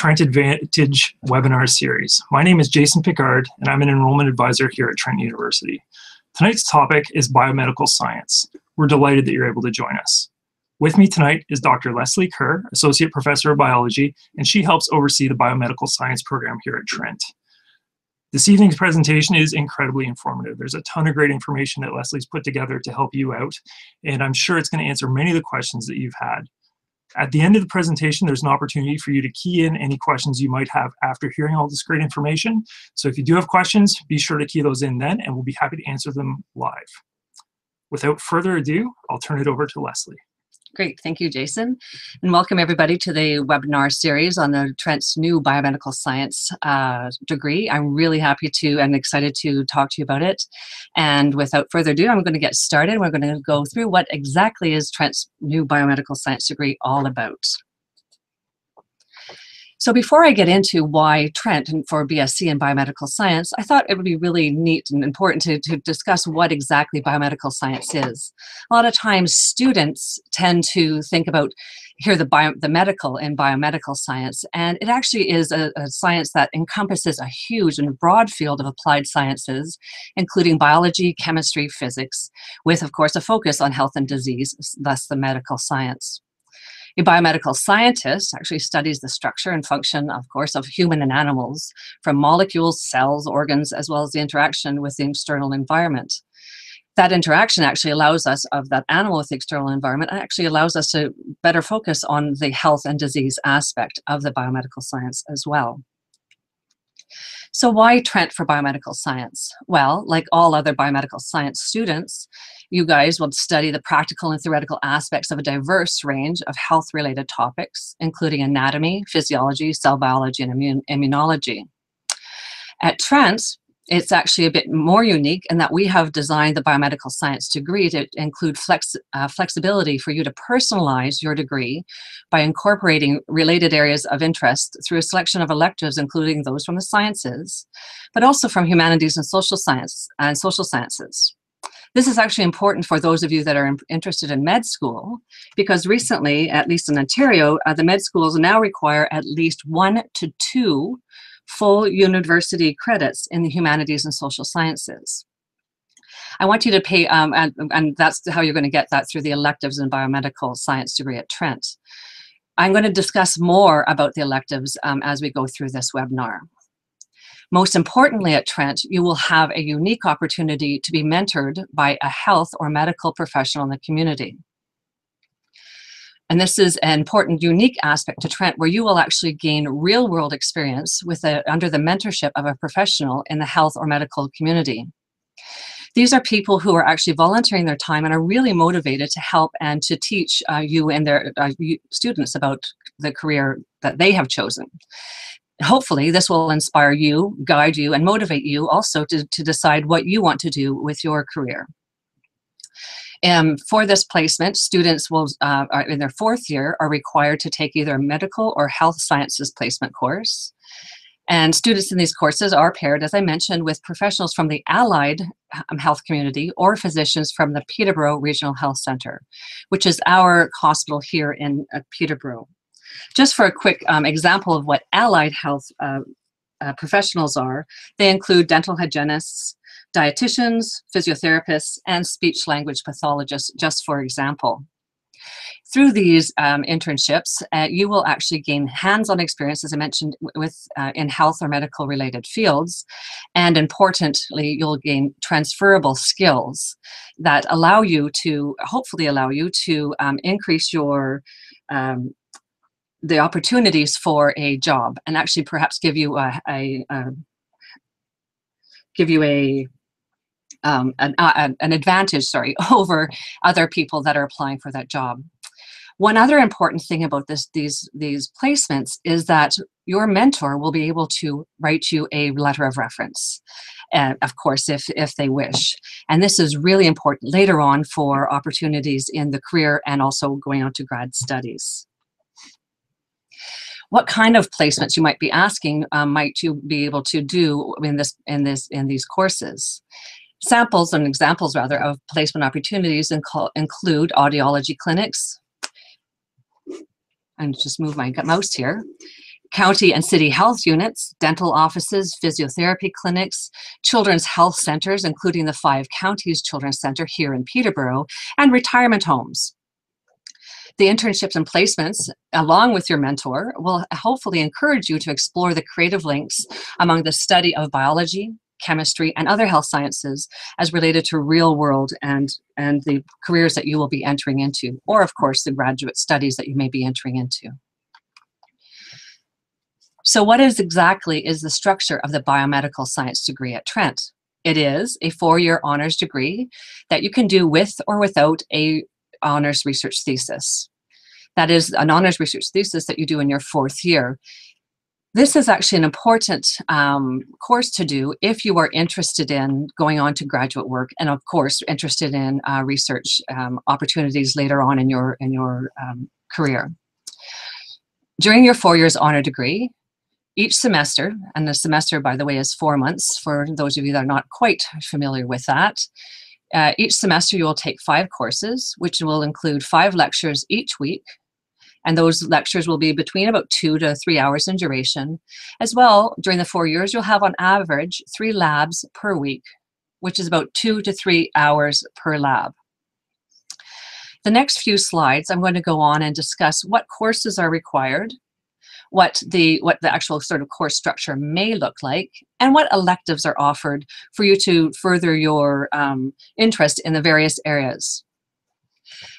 Trent Advantage webinar series. My name is Jason Pickard, and I'm an enrollment advisor here at Trent University. Tonight's topic is biomedical science. We're delighted that you're able to join us. With me tonight is Dr. Leslie Kerr, Associate Professor of Biology, and she helps oversee the biomedical science program here at Trent. This evening's presentation is incredibly informative. There's a ton of great information that Leslie's put together to help you out, and I'm sure it's going to answer many of the questions that you've had. At the end of the presentation, there's an opportunity for you to key in any questions you might have after hearing all this great information. So if you do have questions, be sure to key those in then, and we'll be happy to answer them live. Without further ado, I'll turn it over to Leslie. Great, thank you, Jason. And welcome everybody to the webinar series on the Trent's new biomedical science degree. I'm really happy to and excited to talk to you about it. And without further ado, I'm going to get started. We're going to go through what exactly is Trent's new biomedical science degree all about. So before I get into why Trent for BSc in biomedical science, I thought it would be really neat and important to discuss what exactly biomedical science is. A lot of times students tend to think about, hear the medical in biomedical science, and it actually is a science that encompasses a huge and broad field of applied sciences, including biology, chemistry, physics, with of course a focus on health and disease, thus the medical science. A biomedical scientist actually studies the structure and function, of course, of human and animals, from molecules, cells, organs, as well as the interaction with the external environment. That interaction actually allows us, of that animal with the external environment, actually allows us to better focus on the health and disease aspect of the biomedical science as well. So why Trent for biomedical science? Well, like all other biomedical science students, you guys will study the practical and theoretical aspects of a diverse range of health-related topics, including anatomy, physiology, cell biology, and immunology. At Trent, it's actually a bit more unique in that we have designed the biomedical science degree to include flexibility for you to personalize your degree by incorporating related areas of interest through a selection of electives, including those from the sciences, but also from humanities and social sciences. This is actually important for those of you that are interested in med school, because recently, at least in Ontario, the med schools now require at least 1 to 2 full university credits in the humanities and social sciences. I want you to pay, and that's how you're going to get that through the electives in biomedical science degree at Trent. I'm going to discuss more about the electives as we go through this webinar. Most importantly at Trent, you will have a unique opportunity to be mentored by a health or medical professional in the community. And this is an important, unique aspect to Trent where you will actually gain real-world experience under the mentorship of a professional in the health or medical community. These are people who are actually volunteering their time and are really motivated to help and to teach you and their students about the career that they have chosen. Hopefully, this will inspire you, guide you, and motivate you also to decide what you want to do with your career. For this placement, students will, in their 4th year, are required to take either a medical or health sciences placement course. And students in these courses are paired, as I mentioned, with professionals from the allied health community or physicians from the Peterborough Regional Health Centre, which is our hospital here in Peterborough. Just for a quick example of what allied health professionals are, they include dental hygienists, dietitians, physiotherapists, and speech-language pathologists, just for example. Through these internships, you will actually gain hands-on experience, as I mentioned, in health or medical-related fields, and importantly, you'll gain transferable skills that allow you to, hopefully allow you to increase your the opportunities for a job, and actually perhaps give you an advantage, over other people that are applying for that job. One other important thing about these placements is that your mentor will be able to write you a letter of reference, of course, if they wish. And this is really important later on for opportunities in the career and also going on to grad studies. What kind of placements you might be asking might you be able to do in these courses? Examples of placement opportunities include audiology clinics, and just move my mouse here, county and city health units, dental offices, physiotherapy clinics, children's health centers, including the 5 counties children's center here in Peterborough, and retirement homes. The internships and placements, along with your mentor, will hopefully encourage you to explore the creative links among the study of biology, chemistry, and other health sciences as related to real world and the careers that you will be entering into, or of course the graduate studies that you may be entering into. So what exactly is the structure of the biomedical science degree at Trent? It is a 4-year honors degree that you can do with or without a honors research thesis. That is an honors research thesis that you do in your 4th year. This is actually an important course to do if you are interested in going on to graduate work, and of course interested in research opportunities later on in your career. During your 4 years honor degree, each semester, and the semester, by the way, is 4 months for those of you that are not quite familiar with that. Each semester you will take 5 courses, which will include 5 lectures each week. And those lectures will be between about 2 to 3 hours in duration. As well, during the 4 years, you'll have on average 3 labs per week, which is about 2 to 3 hours per lab. The next few slides, I'm going to go on and discuss what courses are required, what the actual sort of course structure may look like, and what electives are offered for you to further your interest in the various areas.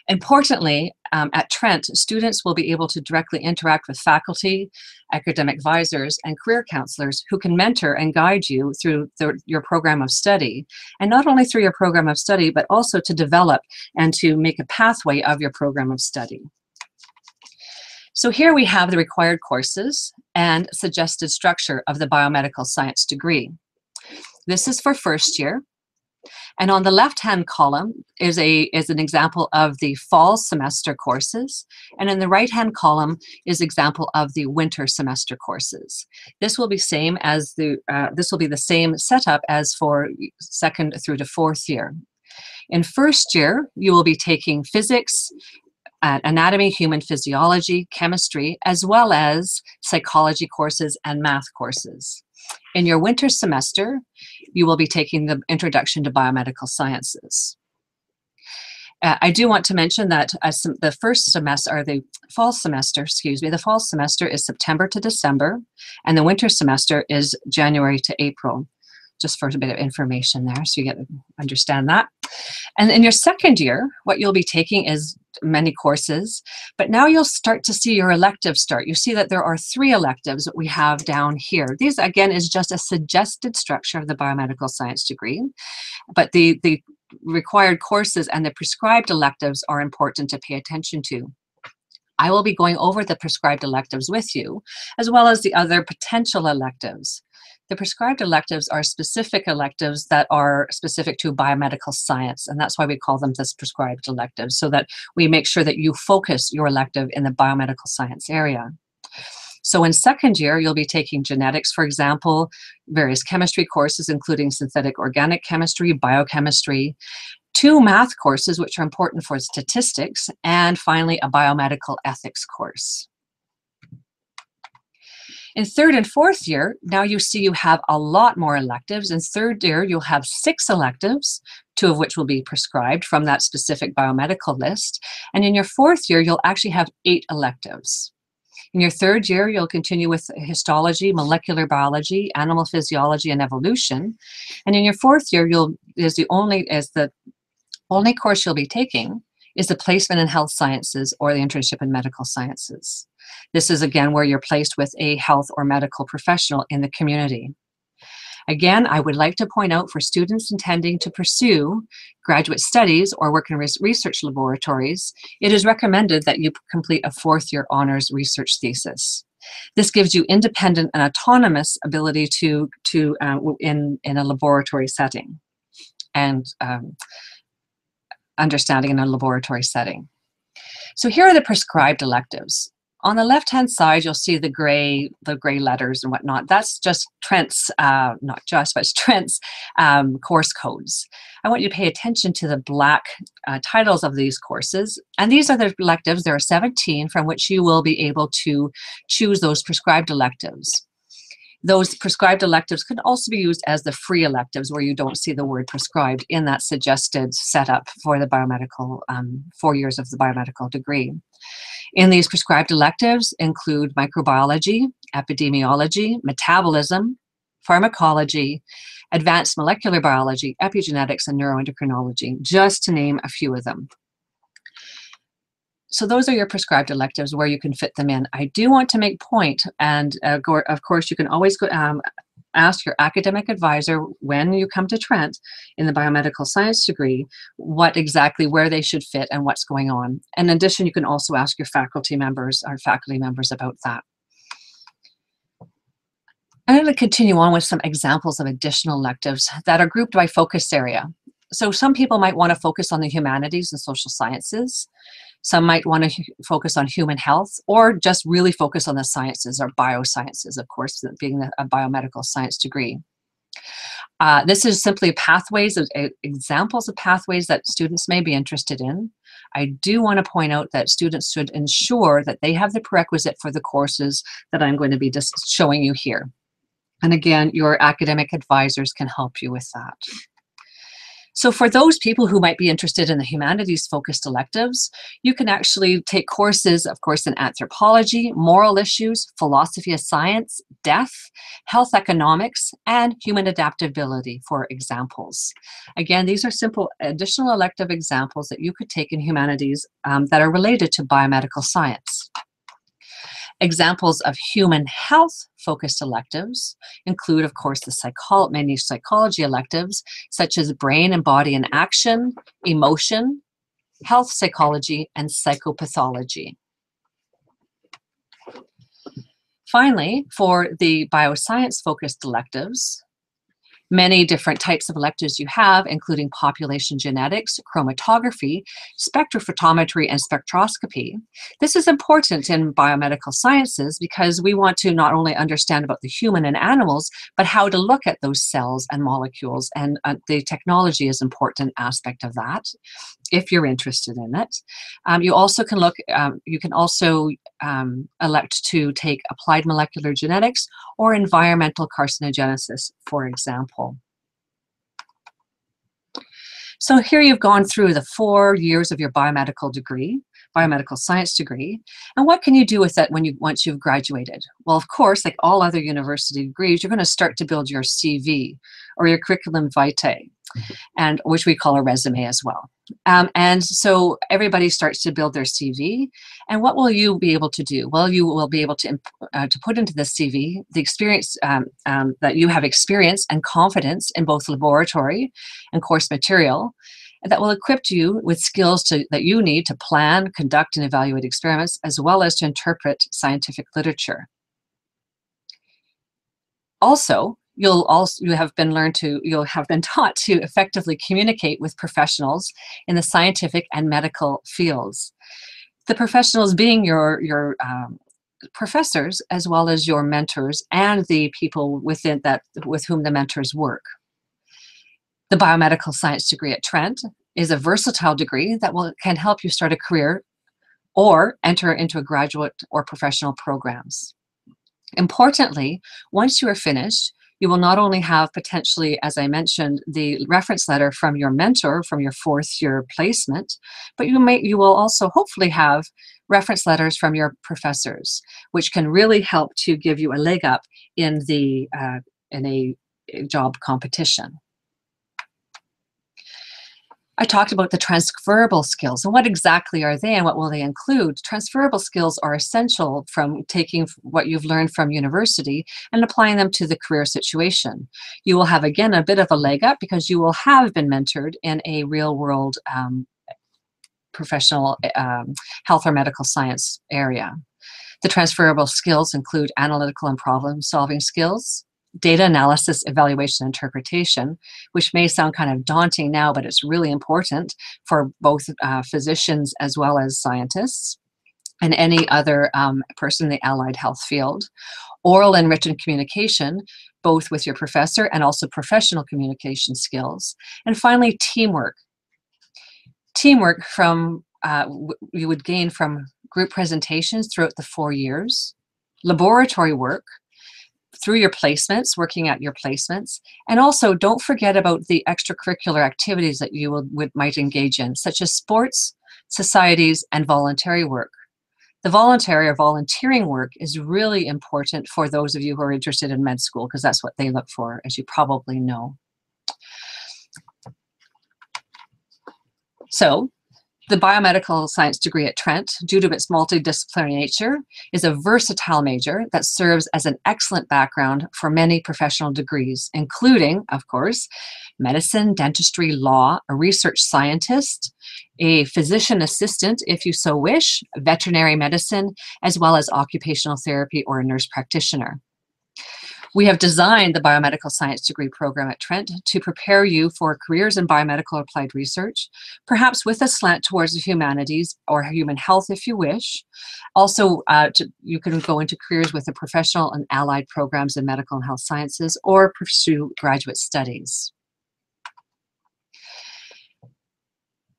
Importantly, at Trent, students will be able to directly interact with faculty, academic advisors, and career counselors who can mentor and guide you through your program of study. And not only through your program of study, but also to develop and to make a pathway of your program of study. So here we have the required courses and suggested structure of the biomedical science degree. This is for 1st year. And on the left-hand column is an example of the fall semester courses, and in the right-hand column is example of the winter semester courses. This will be this will be the same setup as for 2nd through to 4th year. In 1st year, you will be taking physics, anatomy, human physiology, chemistry, as well as psychology courses and math courses. In your winter semester, you will be taking the Introduction to Biomedical Sciences. I do want to mention that the first semester, or the fall semester is September to December, and the winter semester is January to April, just for a bit of information there, so you get to understand that. And in your 2nd year, what you'll be taking is many courses, but now you'll start to see your electives start. You see that there are 3 electives that we have down here. These, again, is just a suggested structure of the biomedical science degree, but the required courses and the prescribed electives are important to pay attention to. I will be going over the prescribed electives with you, as well as the other potential electives. The prescribed electives are specific electives that are specific to biomedical science, and that's why we call them this prescribed electives, so that we make sure that you focus your elective in the biomedical science area. So in 2nd year, you'll be taking genetics, for example, various chemistry courses, including synthetic organic chemistry, biochemistry, 2 math courses, which are important for statistics, and finally a biomedical ethics course. In 3rd and 4th year, now you see you have a lot more electives. In 3rd year, you'll have 6 electives, 2 of which will be prescribed from that specific biomedical list. And in your 4th year, you'll actually have 8 electives. In your 3rd year, you'll continue with histology, molecular biology, animal physiology, and evolution. And in your 4th year, the only course you'll be taking is the placement in health sciences or the internship in medical sciences. This is, again, where you're placed with a health or medical professional in the community. Again, I would like to point out for students intending to pursue graduate studies or work in research laboratories, it is recommended that you complete a 4th year honors research thesis. This gives you independent and autonomous ability in a laboratory setting and understanding in a laboratory setting. So here are the prescribed electives. On the left-hand side, you'll see the gray letters and whatnot. That's just Trent's, not just, but it's Trent's course codes. I want you to pay attention to the black titles of these courses. And these are the electives. There are 17 from which you will be able to choose those prescribed electives. Those prescribed electives could also be used as the free electives where you don't see the word prescribed in that suggested setup for the biomedical, 4 years of the biomedical degree. In these prescribed electives include microbiology, epidemiology, metabolism, pharmacology, advanced molecular biology, epigenetics, and neuroendocrinology, just to name a few of them. So those are your prescribed electives where you can fit them in. I do want to make point, and of course you can always go, ask your academic advisor when you come to Trent in the biomedical science degree what exactly where they should fit and what's going on. In addition, you can also ask your faculty members about that. I'm going to continue on with some examples of additional electives that are grouped by focus area. So some people might want to focus on the humanities and social sciences. Some might want to focus on human health, or just really focus on the sciences or biosciences, of course, being a biomedical science degree. This is simply pathways, examples of pathways that students may be interested in. I do want to point out that students should ensure that they have the prerequisite for the courses that I'm going to be just showing you here. And again, your academic advisors can help you with that. So for those people who might be interested in the humanities-focused electives, you can actually take courses, of course, in anthropology, moral issues, philosophy of science, death, health economics, and human adaptability, for examples. Again, these are simple additional elective examples that you could take in humanities that are related to biomedical science. Examples of human health-focused electives include, of course, the many psychology electives, such as brain and body in action, emotion, health psychology, and psychopathology. Finally, for the bioscience-focused electives, many different types of electives you have, including population genetics, chromatography, spectrophotometry, and spectroscopy. This is important in biomedical sciences because we want to not only understand about the human and animals, but how to look at those cells and molecules, and the technology is an important aspect of that, if you're interested in it. You also can look, you can also elect to take applied molecular genetics or environmental carcinogenesis, for example. So here you've gone through the 4 years of your biomedical degree, biomedical science degree, and what can you do with that once you've graduated? Well, of course, like all other university degrees, you're going to start to build your CV or your curriculum vitae, and which we call a resume as well. And so everybody starts to build their CV, and what will you be able to do? Well, you will be able to put into the CV the experience that you have experience and confidence in both laboratory and course material, that will equip you with skills that you need to plan, conduct, and evaluate experiments, as well as to interpret scientific literature. Also, you'll have been taught to effectively communicate with professionals in the scientific and medical fields. The professionals being your professors, as well as your mentors and the people with whom the mentors work. The biomedical science degree at Trent is a versatile degree that can help you start a career or enter into a graduate or professional programs. Importantly, once you are finished, you will not only have potentially, as I mentioned, the reference letter from your mentor from your 4th year placement, but you will also hopefully have reference letters from your professors, which can really help to give you a leg up in a job competition. I talked about the transferable skills, and what exactly are they and what will they include? Transferable skills are essential from taking what you've learned from university and applying them to the career situation. You will have, again, a bit of a leg up because you will have been mentored in a real-world professional health or medical science area. The transferable skills include analytical and problem-solving skills, data analysis, evaluation, interpretation, which may sound kind of daunting now, but it's really important for both physicians as well as scientists. and any other person in the allied health field. Oral and written communication, both with your professor and also professional communication skills. And finally, teamwork. Teamwork you would gain from group presentations throughout the 4 years, laboratory work through your placements, working at your placements, and also don't forget about the extracurricular activities that you might engage in, such as sports, societies, and voluntary work. The voluntary or volunteering work is really important for those of you who are interested in med school, because that's what they look for, as you probably know. So, the biomedical science degree at Trent, due to its multidisciplinary nature, is a versatile major that serves as an excellent background for many professional degrees, including, of course, medicine, dentistry, law, a research scientist, a physician assistant, if you so wish, veterinary medicine, as well as occupational therapy or a nurse practitioner. We have designed the biomedical science degree program at Trent to prepare you for careers in biomedical applied research, perhaps with a slant towards the humanities or human health if you wish. Also, you can go into careers with the professional and allied programs in medical and health sciences or pursue graduate studies.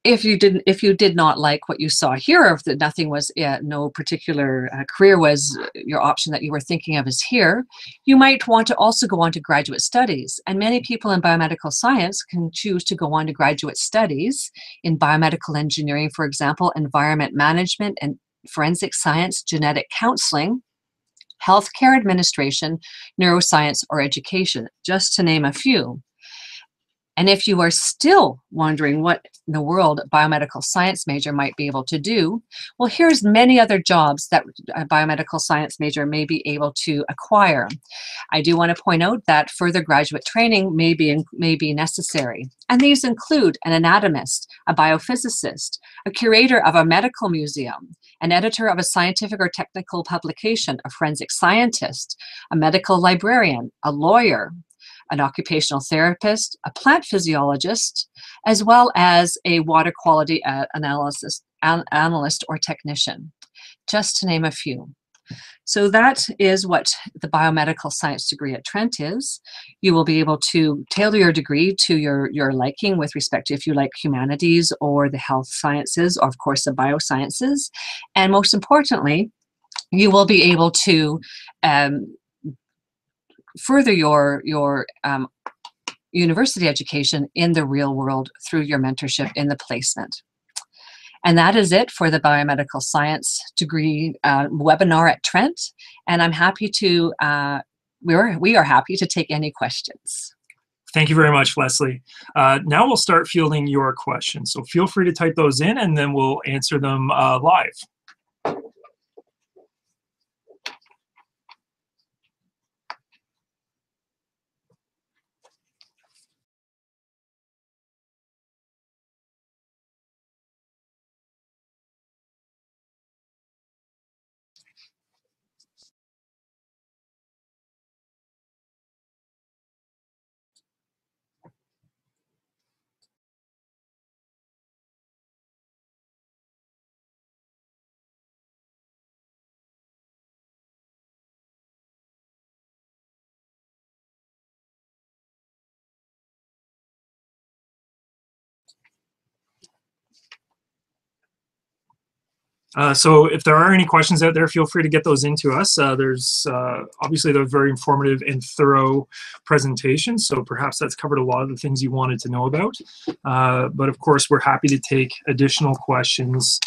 If you did not like what you saw here, if nothing was, no particular career was your option that you were thinking of is here, you might want to also go on to graduate studies. And many people in biomedical science can choose to go on to graduate studies in biomedical engineering, for example, environment management and forensic science, genetic counseling, healthcare administration, neuroscience, or education, just to name a few. And if you are still wondering what in the world a biomedical science major might be able to do, well, here's many other jobs that a biomedical science major may be able to acquire. I do want to point out that further graduate training may be necessary. And these include an anatomist, a biophysicist, a curator of a medical museum, an editor of a scientific or technical publication, a forensic scientist, a medical librarian, a lawyer, an occupational therapist, a plant physiologist, as well as a water quality analyst or technician, just to name a few. So that is what the biomedical science degree at Trent is. You will be able to tailor your degree to your liking with respect to if you like humanities or the health sciences, or of course the biosciences. And most importantly, you will be able to further your university education in the real world through your mentorship in the placement. And that is it for the biomedical science degree webinar at Trent. And I'm happy to, we are happy to take any questions. Thank you very much, Leslie. Now we'll start fielding your questions. So feel free to type those in and then we'll answer them live. So if there are any questions out there, feel free to get those into us. There's obviously they're very informative and thorough presentations, so perhaps that's covered a lot of the things you wanted to know about. But of course, we're happy to take additional questions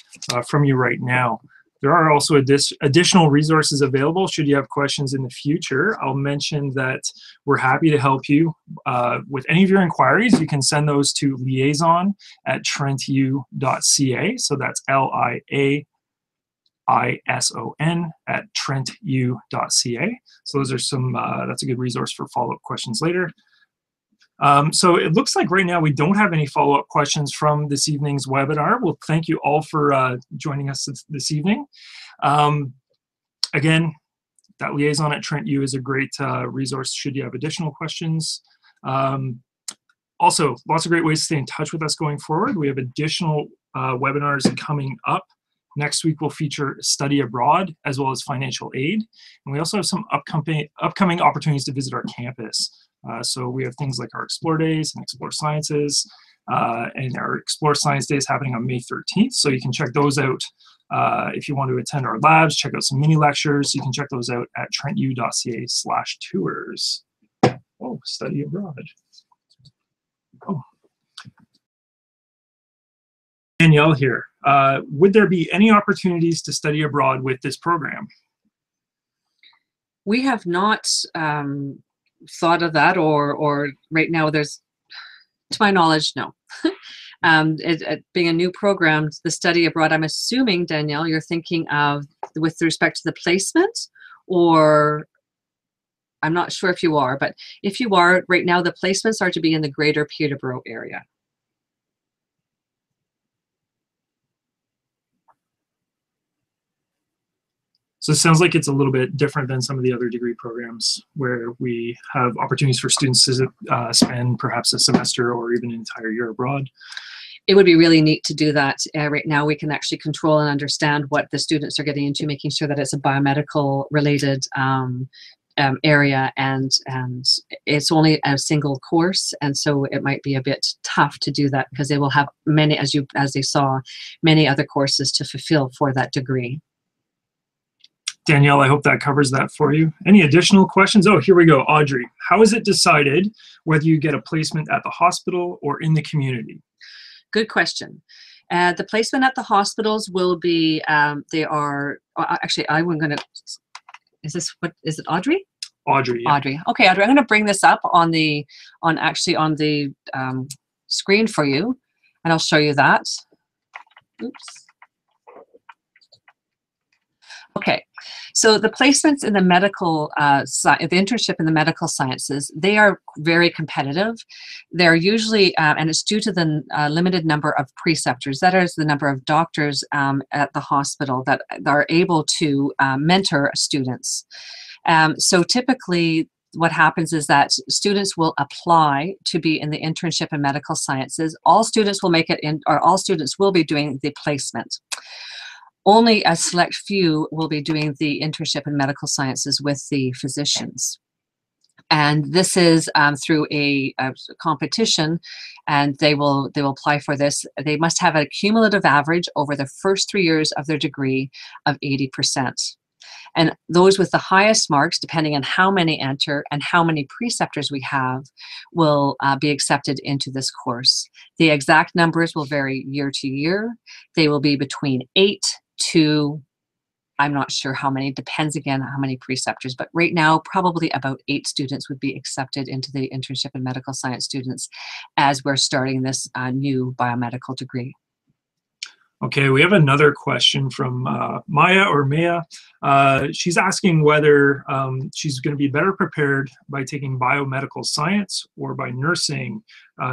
from you right now. There are also additional resources available should you have questions in the future. I'll mention that we're happy to help you with any of your inquiries. You can send those to liaison@trentu.ca. So that's liaison@trentu.ca. So those are some, that's a good resource for follow-up questions later. So it looks like right now we don't have any follow-up questions from this evening's webinar. Well, thank you all for joining us this evening. Again, that liaison@trentu is a great resource should you have additional questions. Also, lots of great ways to stay in touch with us going forward. We have additional webinars coming up Next week will feature study abroad as well as financial aid. And we also have some upcoming opportunities to visit our campus. So we have things like our Explore Days and Explore Sciences, and our Explore Science Day is happening on May 13th. So you can check those out if you want to attend our labs, check out some mini lectures. You can check those out at trentu.ca/tours. Oh, study abroad. Oh. Danielle here. Would there be any opportunities to study abroad with this program? We have not thought of that, or right now there's, to my knowledge, no. It being a new program, the study abroad, I'm assuming, Danielle, you're thinking of with respect to the placement, or I'm not sure if you are, but if you are, right now the placements are to be in the greater Peterborough area. So it sounds like it's a little bit different than some of the other degree programs where we have opportunities for students to spend perhaps a semester or even an entire year abroad. It would be really neat to do that. Right now we can actually control and understand what the students are getting into, making sure that it's a biomedical related area, and it's only a single course, and so it might be a bit tough to do that because they will have many, as they saw, many other courses to fulfill for that degree. Danielle, I hope that covers that for you. Any additional questions? Oh, here we go. Audrey, how is it decided whether you get a placement at the hospital or in the community? Good question. The placement at the hospitals will be, they are, actually, I'm going to, is it Audrey? Audrey, yeah. Audrey. Okay, Audrey, I'm going to bring this up on the screen for you, and I'll show you that. Oops. Okay, so the placements in the medical, the internship in the medical sciences, they are very competitive. They're usually, and it's due to the limited number of preceptors, that is the number of doctors at the hospital that are able to mentor students. So typically what happens is that students will apply to be in the internship in medical sciences. All students will make it in, or all students will be doing the placement. Only a select few will be doing the internship in medical sciences with the physicians. And this is through a competition, and they will apply for this. They must have a cumulative average over the first 3 years of their degree of 80%. And those with the highest marks, depending on how many enter and how many preceptors we have, will be accepted into this course. The exact numbers will vary year to year. They will be between 8 to, I'm not sure how many, depends again on how many preceptors, but right now probably about 8 students would be accepted into the internship in medical science students as we're starting this new biomedical degree. Okay, we have another question from Maya. She's asking whether she's going to be better prepared by taking biomedical science or by nursing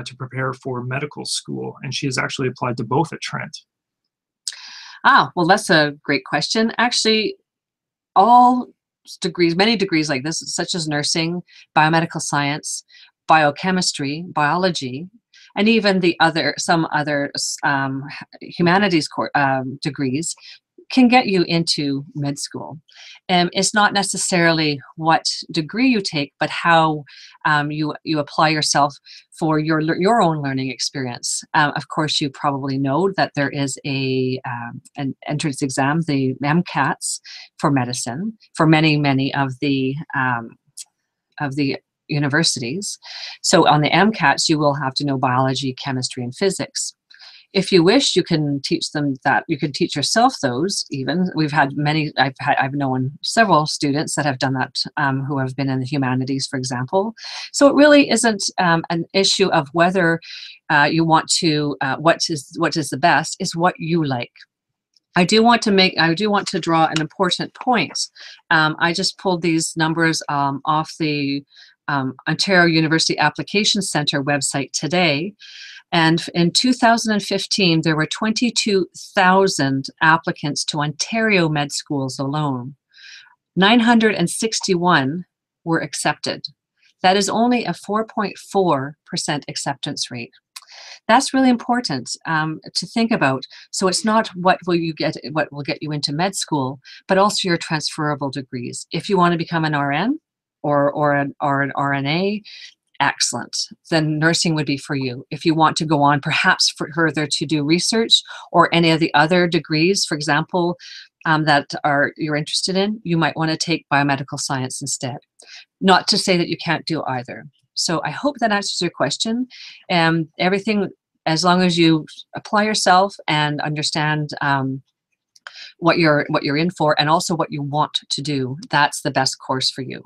to prepare for medical school, and she has actually applied to both at Trent. Ah, well, that's a great question. Actually, all degrees, many degrees like this, such as nursing, biomedical science, biochemistry, biology, and even some other humanities degrees can get you into med school. It's not necessarily what degree you take, but how you apply yourself for your own learning experience. Of course, you probably know that there is an entrance exam, the MCATs for medicine, for many of the universities. So on the MCATs, you will have to know biology, chemistry, and physics. If you wish, you can teach them that. You can teach yourself those even. We've had many, I've known several students that have done that who have been in the humanities, for example. So it really isn't an issue of whether you want to, what is the best, is what you like. I do want to draw an important point. I just pulled these numbers off the Ontario University Application Centre website today. And in 2015, there were 22,000 applicants to Ontario med schools alone. 961 were accepted. That is only a 4.4% acceptance rate. That's really important to think about. So it's not what will get you into med school, but also your transferable degrees. If you want to become an RN or an RNA, excellent. Then nursing would be for you. If you want to go on perhaps further to do research or any of the other degrees, for example, that you're interested in, you might want to take biomedical science instead. Not to say that you can't do either. So I hope that answers your question. Everything, as long as you apply yourself and understand what you're in for and also what you want to do, that's the best course for you.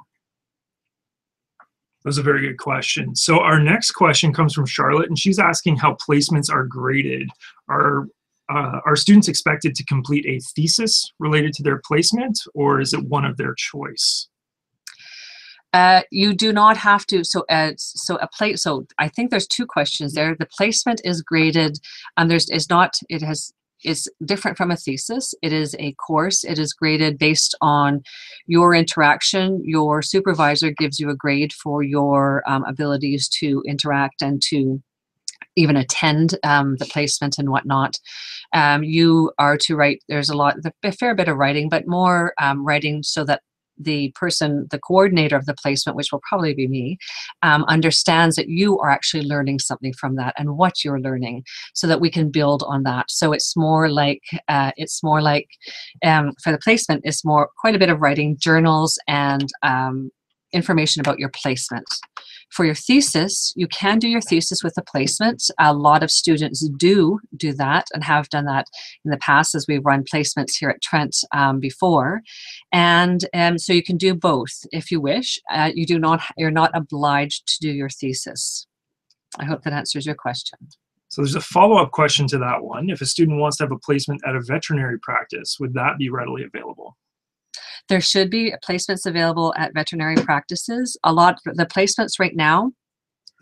That was a very good question. So our next question comes from Charlotte, and she's asking how placements are graded. Are students expected to complete a thesis related to their placement, or is it one of their choice? You do not have to. So I think there's two questions there. The placement is graded. It's different from a thesis. It is a course. It is graded based on your interaction. Your supervisor gives you a grade for your abilities to interact and to even attend the placement and whatnot. You are to write, there's a fair bit of writing, but more writing so that the coordinator of the placement, which will probably be me, understands that you are actually learning something from that and what you're learning so that we can build on that. So it's more like for the placement, it's quite a bit of writing, journals, and information about your placement. For your thesis, you can do your thesis with a placement. A lot of students do that and have done that in the past as we've run placements here at Trent before. And so you can do both if you wish. You're not obliged to do your thesis. I hope that answers your question. So there's a follow-up question to that one. If a student wants to have a placement at a veterinary practice, would that be readily available? There should be placements available at veterinary practices. The placements right now,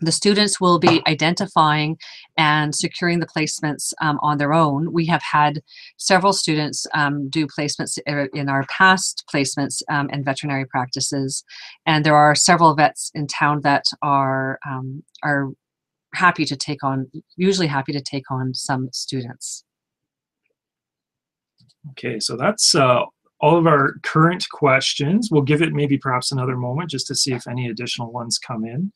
the students will be identifying and securing the placements on their own. We have had several students do placements in our past placements in veterinary practices, and there are several vets in town that are usually happy to take on some students. Okay, so that's all of our current questions. We'll give it perhaps another moment just to see if any additional ones come in.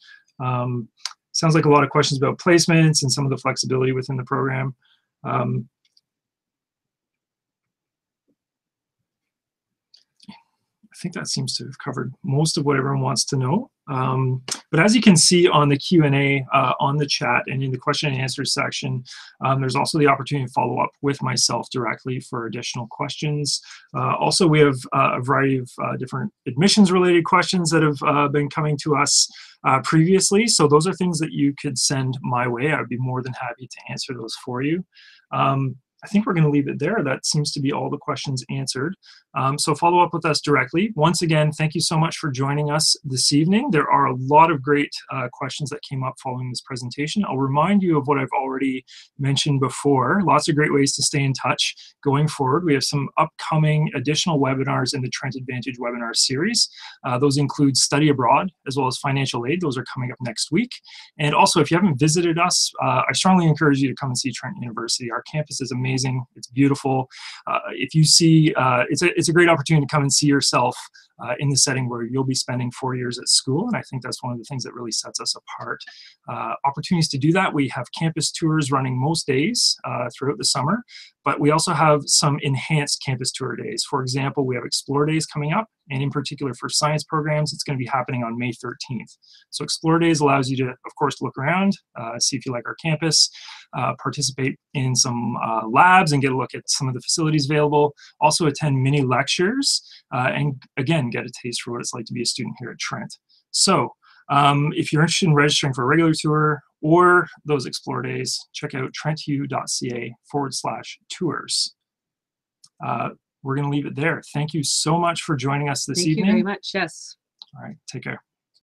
Sounds like a lot of questions about placements and some of the flexibility within the program. I think that seems to have covered most of what everyone wants to know. But as you can see on the Q&A, on the chat, and in the question and answer section, there's also the opportunity to follow up with myself directly for additional questions. Also, we have a variety of different admissions-related questions that have been coming to us previously. So those are things that you could send my way. I would be more than happy to answer those for you. I think we're going to leave it there. That seems to be all the questions answered. So follow up with us directly. Once again, thank you so much for joining us this evening. There are a lot of great questions that came up following this presentation. I'll remind you of what I've already mentioned before. Lots of great ways to stay in touch going forward. We have some upcoming additional webinars in the Trent Advantage webinar series. Those include study abroad as well as financial aid. Those are coming up next week. And also, if you haven't visited us, I strongly encourage you to come and see Trent University. Our campus is amazing. It's beautiful. If you see, it's a great opportunity to come and see yourself in the setting where you'll be spending 4 years at school, and I think that's one of the things that really sets us apart. Opportunities to do that. We have campus tours running most days throughout the summer, but we also have some enhanced campus tour days. For example, we have Explore Days coming up, and in particular for science programs, it's going to be happening on May 13th. So Explore Days allows you to, of course, look around, see if you like our campus, participate in some labs and get a look at some of the facilities available, also attend mini lectures, and again, get a taste for what it's like to be a student here at Trent. So if you're interested in registering for a regular tour or those Explore Days, check out trentu.ca/tours. We're going to leave it there. Thank you so much for joining us this evening. Thank you very much. Yes. All right. Take care.